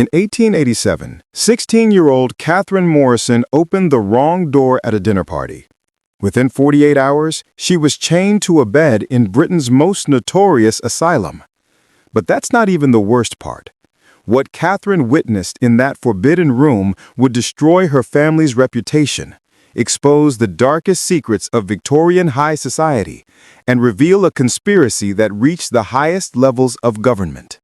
In 1887, 16-year-old Catherine Morrison opened the wrong door at a dinner party. Within 48 hours, she was chained to a bed in Britain's most notorious asylum. But that's not even the worst part. What Catherine witnessed in that forbidden room would destroy her family's reputation, expose the darkest secrets of Victorian high society, and reveal a conspiracy that reached the highest levels of government.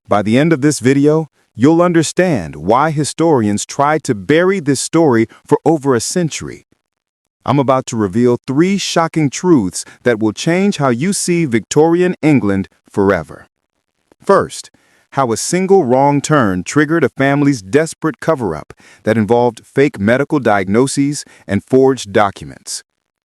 By the end of this video, you'll understand why historians tried to bury this story for over a century. I'm about to reveal 3 shocking truths that will change how you see Victorian England forever. First, how a single wrong turn triggered a family's desperate cover-up that involved fake medical diagnoses and forged documents.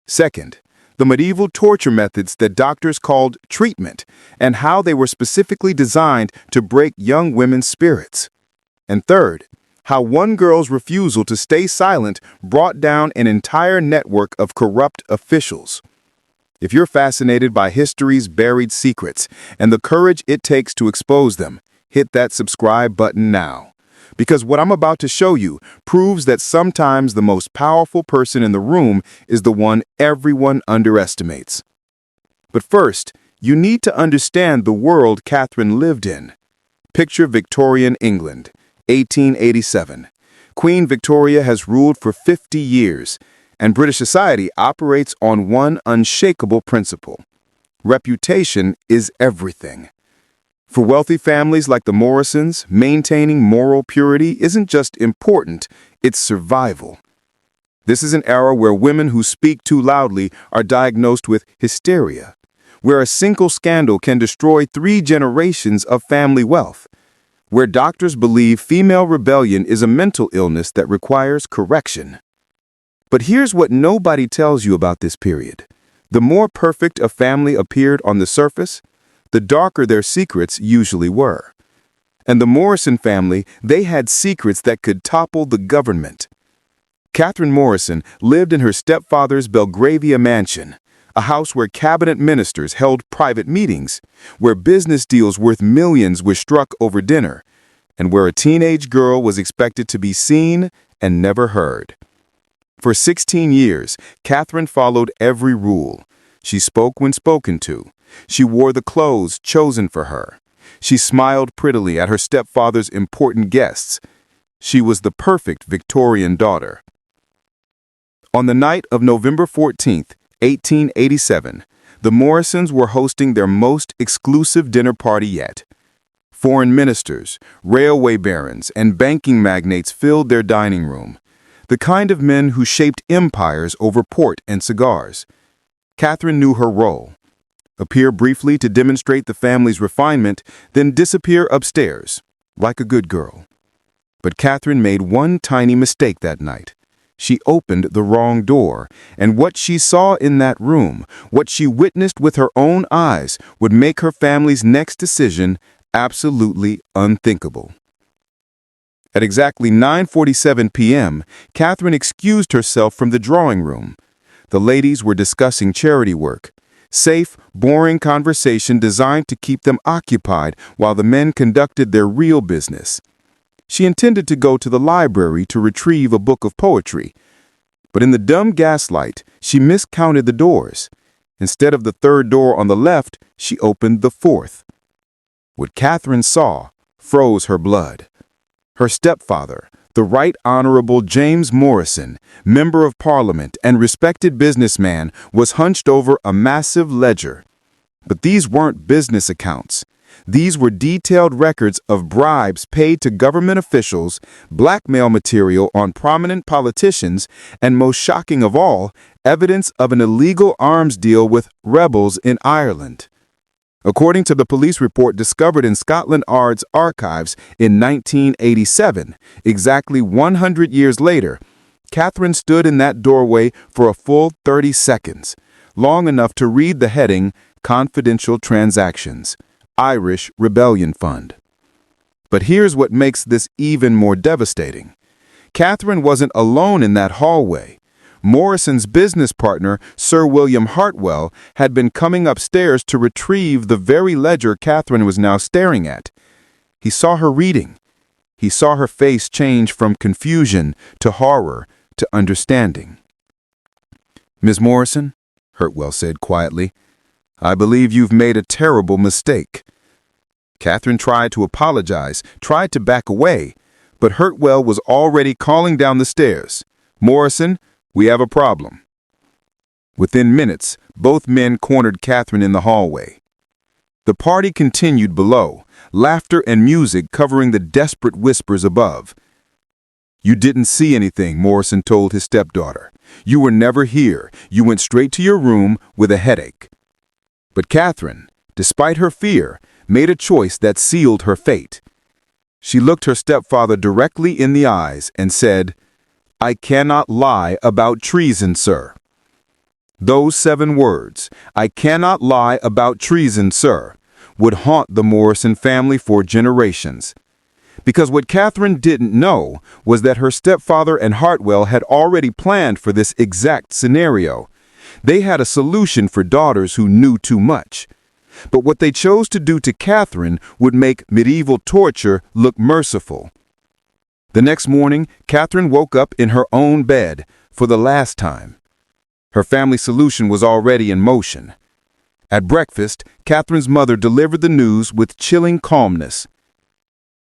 Second, the medieval torture methods that doctors called treatment and how they were specifically designed to break young women's spirits. And third, how one girl's refusal to stay silent brought down an entire network of corrupt officials. If you're fascinated by history's buried secrets and the courage it takes to expose them, hit that subscribe button now. Because what I'm about to show you proves that sometimes the most powerful person in the room is the one everyone underestimates. But first, you need to understand the world Catherine lived in. Picture Victorian England, 1887. Queen Victoria has ruled for 50 years, and British society operates on one unshakable principle. Reputation is everything. For wealthy families like the Morrisons, maintaining moral purity isn't just important, it's survival. This is an era where women who speak too loudly are diagnosed with hysteria, where a single scandal can destroy 3 generations of family wealth, where doctors believe female rebellion is a mental illness that requires correction. But here's what nobody tells you about this period. The more perfect a family appeared on the surface, the darker their secrets usually were. And the Morrison family, they had secrets that could topple the government. Catherine Morrison lived in her stepfather's Belgravia mansion, a house where cabinet ministers held private meetings, where business deals worth millions were struck over dinner, and where a teenage girl was expected to be seen and never heard. For 16 years, Catherine followed every rule. She spoke when spoken to. She wore the clothes chosen for her. She smiled prettily at her stepfather's important guests. She was the perfect Victorian daughter. On the night of November 14th, 1887, the Morrisons were hosting their most exclusive dinner party yet. Foreign ministers, railway barons, and banking magnates filled their dining room, the kind of men who shaped empires over port and cigars. Catherine knew her role. Appear briefly to demonstrate the family's refinement, then disappear upstairs, like a good girl. But Catherine made one tiny mistake that night. She opened the wrong door, and what she saw in that room, what she witnessed with her own eyes, would make her family's next decision absolutely unthinkable. At exactly 9:47 p.m., Catherine excused herself from the drawing room. The ladies were discussing charity work. Safe, boring conversation designed to keep them occupied while the men conducted their real business. She intended to go to the library to retrieve a book of poetry. But in the dumb gaslight, she miscounted the doors. Instead of the 3rd door on the left, she opened the 4th. What Catherine saw froze her blood. Her stepfather, the Right Honorable James Morrison, Member of Parliament and respected businessman, was hunched over a massive ledger. But these weren't business accounts. These were detailed records of bribes paid to government officials, blackmail material on prominent politicians, and most shocking of all, evidence of an illegal arms deal with rebels in Ireland. According to the police report discovered in Scotland Yard's archives in 1987, exactly 100 years later, Catherine stood in that doorway for a full 30 seconds, long enough to read the heading, Confidential Transactions, Irish Rebellion Fund. But here's what makes this even more devastating. Catherine wasn't alone in that hallway. Morrison's business partner, Sir William Hartwell, had been coming upstairs to retrieve the very ledger Catherine was now staring at. He saw her reading. He saw her face change from confusion to horror to understanding. "Miss Morrison," Hurtwell said quietly, "I believe you've made a terrible mistake." Catherine tried to apologize, tried to back away, but Hurtwell was already calling down the stairs. "Morrison, we have a problem." Within minutes, both men cornered Catherine in the hallway. The party continued below, laughter and music covering the desperate whispers above. "You didn't see anything," Morrison told his stepdaughter. "You were never here. You went straight to your room with a headache." But Catherine, despite her fear, made a choice that sealed her fate. She looked her stepfather directly in the eyes and said, "I cannot lie about treason, sir." Those 7 words, "I cannot lie about treason, sir," would haunt the Morrison family for generations. Because what Catherine didn't know was that her stepfather and Hartwell had already planned for this exact scenario. They had a solution for daughters who knew too much. But what they chose to do to Catherine would make medieval torture look merciful. The next morning, Catherine woke up in her own bed for the last time. Her family solution was already in motion. At breakfast, Catherine's mother delivered the news with chilling calmness.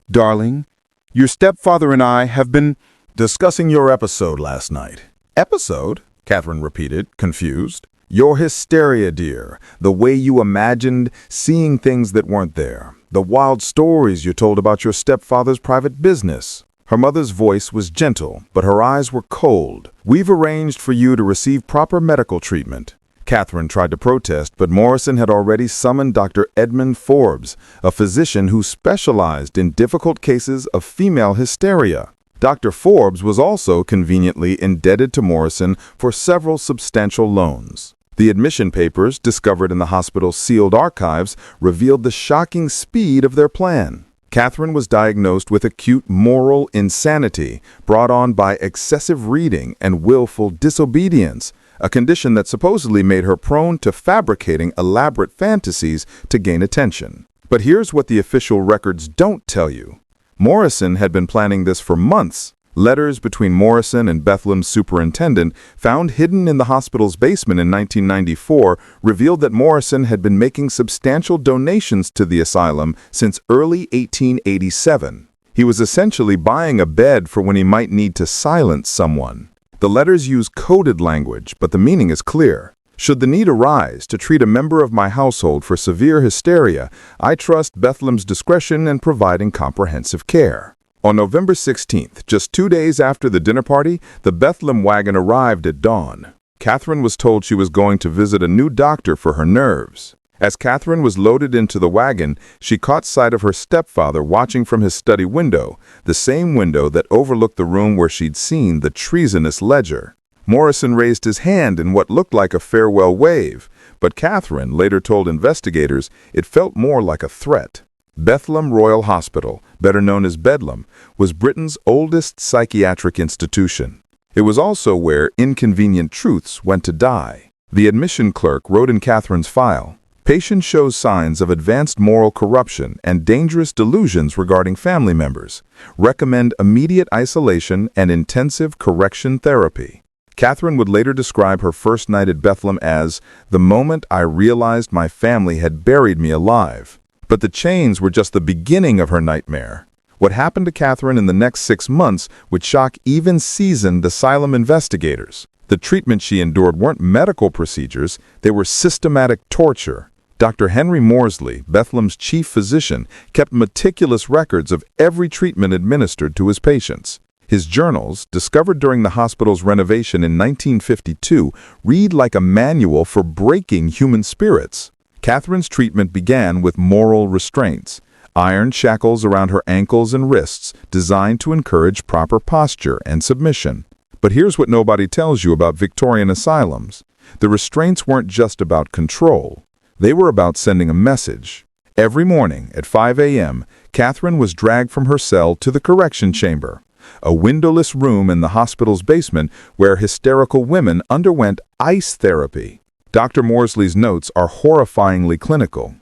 "Darling, your stepfather and I have been discussing your episode last night." "Episode?" Catherine repeated, confused. "Your hysteria, dear. The way you imagined seeing things that weren't there. The wild stories you told about your stepfather's private business." Her mother's voice was gentle, but her eyes were cold. "We've arranged for you to receive proper medical treatment." Catherine tried to protest, but Morrison had already summoned Dr. Edmund Forbes, a physician who specialized in difficult cases of female hysteria. Dr. Forbes was also conveniently indebted to Morrison for several substantial loans. The admission papers, discovered in the hospital's sealed archives, revealed the shocking speed of their plan. Catherine was diagnosed with acute moral insanity brought on by excessive reading and willful disobedience, a condition that supposedly made her prone to fabricating elaborate fantasies to gain attention. But here's what the official records don't tell you. Morrison had been planning this for months. Letters between Morrison and Bethlehem's superintendent, found hidden in the hospital's basement in 1994, revealed that Morrison had been making substantial donations to the asylum since early 1887. He was essentially buying a bed for when he might need to silence someone. The letters use coded language, but the meaning is clear. "Should the need arise to treat a member of my household for severe hysteria, I trust Bethlehem's discretion in providing comprehensive care." On November 16th, just 2 days after the dinner party, the Bethlehem wagon arrived at dawn. Catherine was told she was going to visit a new doctor for her nerves. As Catherine was loaded into the wagon, she caught sight of her stepfather watching from his study window, the same window that overlooked the room where she'd seen the treasonous ledger. Morrison raised his hand in what looked like a farewell wave, but Catherine later told investigators it felt more like a threat. Bethlehem Royal Hospital, better known as Bedlam, was Britain's oldest psychiatric institution. It was also where inconvenient truths went to die. The admission clerk wrote in Catherine's file, "Patient shows signs of advanced moral corruption and dangerous delusions regarding family members. Recommend immediate isolation and intensive correction therapy." Catherine would later describe her first night at Bethlehem as, "the moment I realized my family had buried me alive." But the chains were just the beginning of her nightmare. What happened to Catherine in the next 6 months would shock even seasoned asylum investigators. The treatment she endured weren't medical procedures, they were systematic torture. Dr. Henry Morsley, Bethlehem's chief physician, kept meticulous records of every treatment administered to his patients. His journals, discovered during the hospital's renovation in 1952, read like a manual for breaking human spirits. Catherine's treatment began with moral restraints, iron shackles around her ankles and wrists designed to encourage proper posture and submission. But here's what nobody tells you about Victorian asylums. The restraints weren't just about control. They were about sending a message. Every morning at 5 a.m., Catherine was dragged from her cell to the correction chamber, a windowless room in the hospital's basement where hysterical women underwent ice therapy. Dr. Morsley's notes are horrifyingly clinical.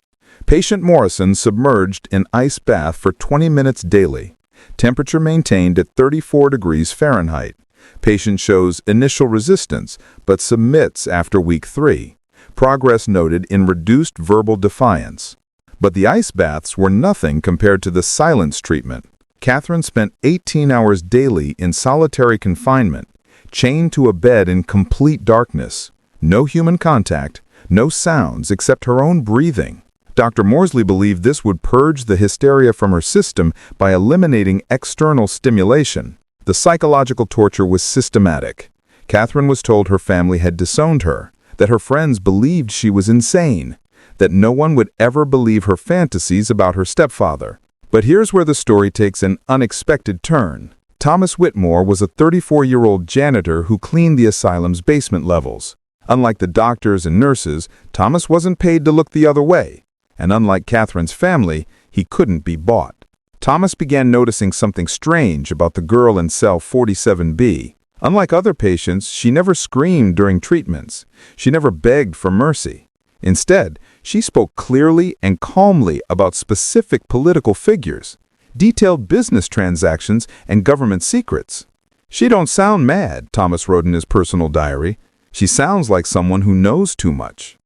Patient Morrison submerged in ice bath for 20 minutes daily. Temperature maintained at 34 degrees Fahrenheit. Patient shows initial resistance, but submits after week 3. Progress noted in reduced verbal defiance. But the ice baths were nothing compared to the silence treatment. Catherine spent 18 hours daily in solitary confinement, chained to a bed in complete darkness. No human contact, no sounds except her own breathing. Dr. Morsley believed this would purge the hysteria from her system by eliminating external stimulation. The psychological torture was systematic. Catherine was told her family had disowned her, that her friends believed she was insane, that no one would ever believe her fantasies about her stepfather. But here's where the story takes an unexpected turn. Thomas Whitmore was a 34-year-old janitor who cleaned the asylum's basement levels. Unlike the doctors and nurses, Thomas wasn't paid to look the other way. And unlike Catherine's family, he couldn't be bought. Thomas began noticing something strange about the girl in cell 47B. Unlike other patients, she never screamed during treatments. She never begged for mercy. Instead, she spoke clearly and calmly about specific political figures, detailed business transactions, and government secrets. "She don't sound mad," Thomas wrote in his personal diary. "She sounds like someone who knows too much."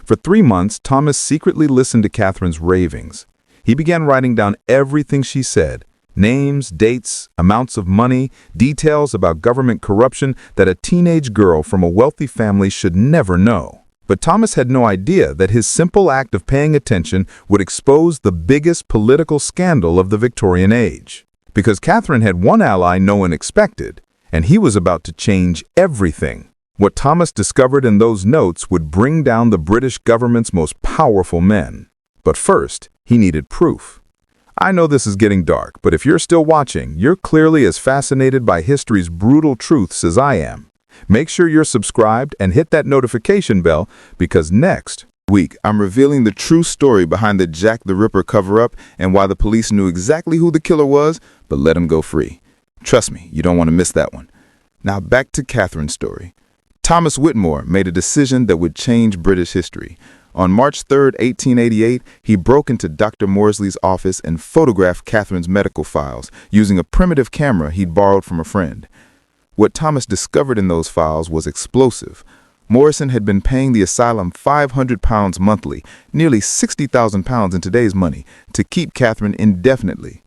For 3 months, Thomas secretly listened to Catherine's ravings. He began writing down everything she said, names, dates, amounts of money, details about government corruption that a teenage girl from a wealthy family should never know. But Thomas had no idea that his simple act of paying attention would expose the biggest political scandal of the Victorian age. Because Catherine had one ally no one expected, and he was about to change everything. What Thomas discovered in those notes would bring down the British government's most powerful men. But first, he needed proof. I know this is getting dark, but if you're still watching, you're clearly as fascinated by history's brutal truths as I am. Make sure you're subscribed and hit that notification bell, because next week I'm revealing the true story behind the Jack the Ripper cover-up and why the police knew exactly who the killer was, but let him go free. Trust me, you don't want to miss that one. Now back to Catherine's story. Thomas Whitmore made a decision that would change British history. On March 3, 1888, he broke into Dr. Morsley's office and photographed Catherine's medical files using a primitive camera he'd borrowed from a friend. What Thomas discovered in those files was explosive. Morrison had been paying the asylum £500 monthly, nearly £60,000 in today's money, to keep Catherine indefinitely.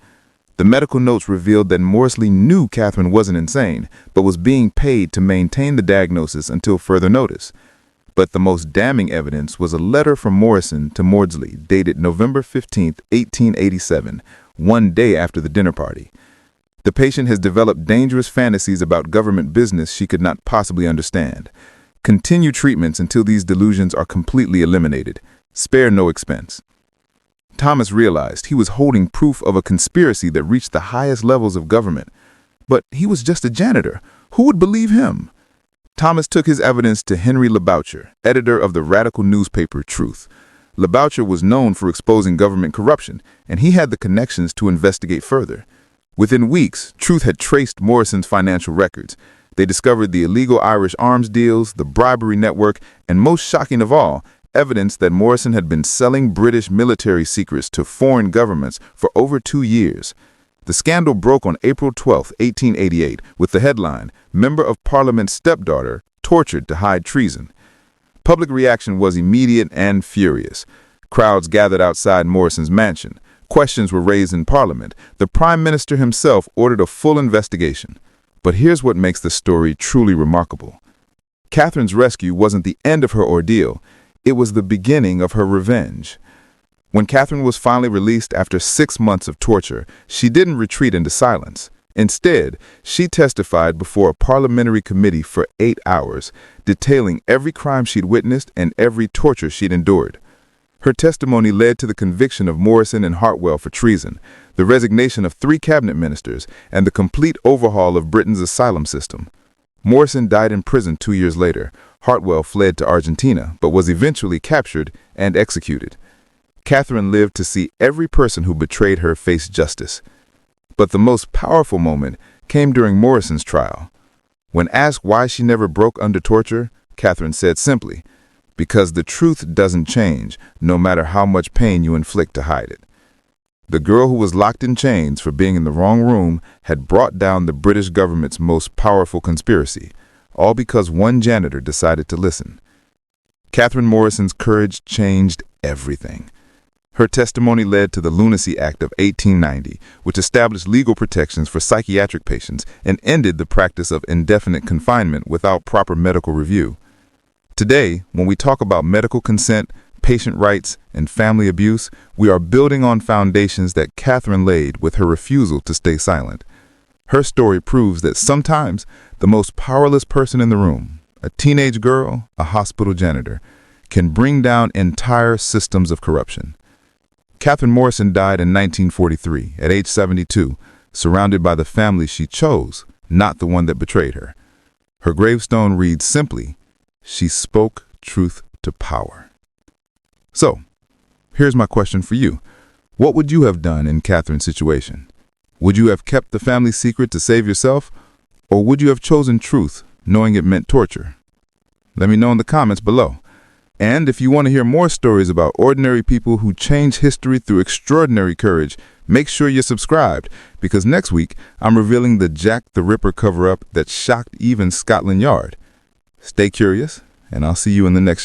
The medical notes revealed that Morsley knew Catherine wasn't insane, but was being paid to maintain the diagnosis until further notice. But the most damning evidence was a letter from Morrison to Maudsley dated November 15, 1887, one day after the dinner party. The patient has developed dangerous fantasies about government business she could not possibly understand. Continue treatments until these delusions are completely eliminated. Spare no expense. Thomas realized he was holding proof of a conspiracy that reached the highest levels of government. But he was just a janitor. Who would believe him? Thomas took his evidence to Henry Leboucher, editor of the radical newspaper Truth. Leboucher was known for exposing government corruption, and he had the connections to investigate further. Within weeks, Truth had traced Morrison's financial records. They discovered the illegal Irish arms deals, the bribery network, and most shocking of all, evidence that Morrison had been selling British military secrets to foreign governments for over 2 years. The scandal broke on April 12, 1888, with the headline, "Member of Parliament's Stepdaughter Tortured to Hide Treason." Public reaction was immediate and furious. Crowds gathered outside Morrison's mansion. Questions were raised in Parliament. The Prime Minister himself ordered a full investigation. But here's what makes the story truly remarkable. Catherine's rescue wasn't the end of her ordeal. It was the beginning of her revenge. When Catherine was finally released after 6 months of torture, she didn't retreat into silence. Instead, she testified before a parliamentary committee for 8 hours, detailing every crime she'd witnessed and every torture she'd endured. Her testimony led to the conviction of Morrison and Hartwell for treason, the resignation of 3 cabinet ministers, and the complete overhaul of Britain's asylum system. Morrison died in prison 2 years later. Hartwell fled to Argentina, but was eventually captured and executed. Catherine lived to see every person who betrayed her face justice. But the most powerful moment came during Morrison's trial. When asked why she never broke under torture, Catherine said simply, "Because the truth doesn't change, no matter how much pain you inflict to hide it." The girl who was locked in chains for being in the wrong room had brought down the British government's most powerful conspiracy, all because one janitor decided to listen. Catherine Morrison's courage changed everything. Her testimony led to the Lunacy Act of 1890, which established legal protections for psychiatric patients and ended the practice of indefinite confinement without proper medical review. Today, when we talk about medical consent, patient rights, and family abuse, we are building on foundations that Catherine laid with her refusal to stay silent. Her story proves that sometimes the most powerless person in the room, a teenage girl, a hospital janitor, can bring down entire systems of corruption. Catherine Morrison died in 1943 at age 72, surrounded by the family she chose, not the one that betrayed her. Her gravestone reads simply, "She spoke truth to power." So, here's my question for you. What would you have done in Catherine's situation? Would you have kept the family secret to save yourself? Or would you have chosen truth, knowing it meant torture? Let me know in the comments below. And if you want to hear more stories about ordinary people who change history through extraordinary courage, make sure you're subscribed, because next week I'm revealing the Jack the Ripper cover-up that shocked even Scotland Yard. Stay curious, and I'll see you in the next show.